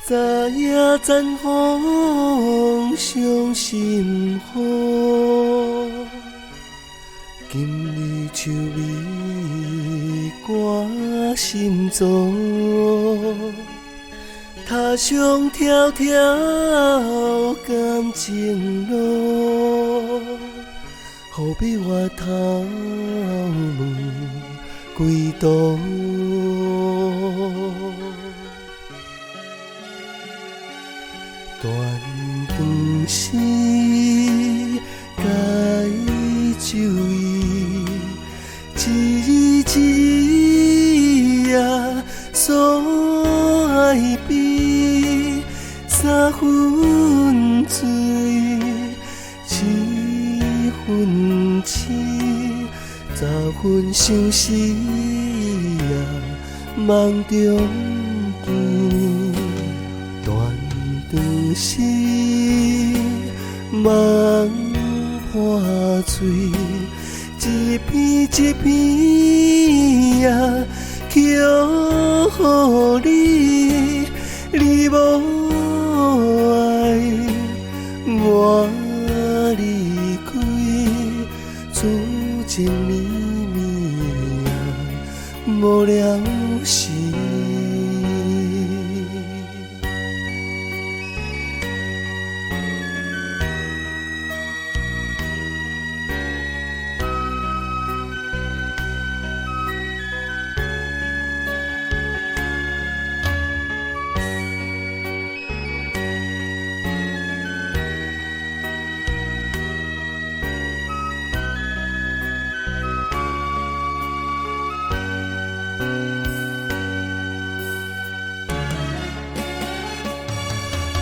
昨夜残风伤心雨，今日秋味挂心中。踏上条条感情路，何必回头问归途？断肠时，该注意，一字一字啊，所爱比三分醉，七分痴，十分相思啊，梦中见。断时，梦破碎，一片一片啊，叫予你，你无爱，我离开，此情绵绵啊，无了时。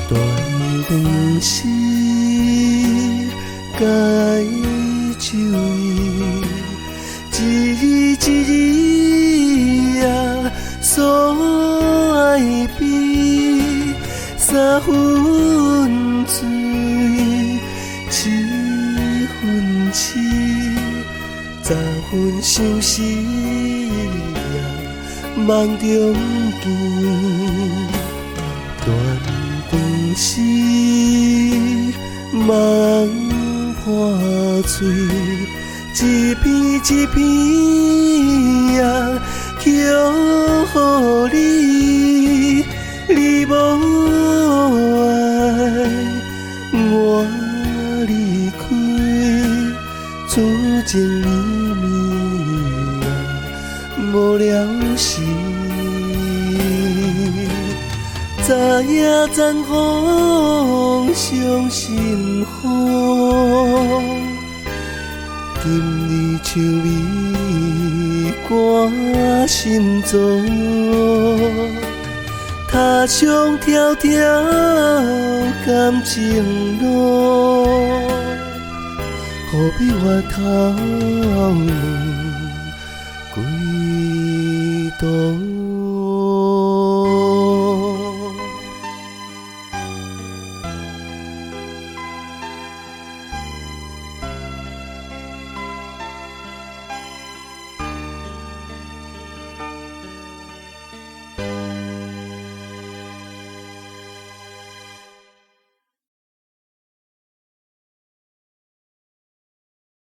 断肠时，该注意，一字一字啊，所爱比三分醉，七分痴，十分相思啊，梦中见。断肠时，梦破碎，一片一片啊，叫予你，你无爱，我离开，此情绵绵啊，无了时。昨夜残风伤心雨，今日秋味挂心中。踏上条条感情路，何必回头问归途？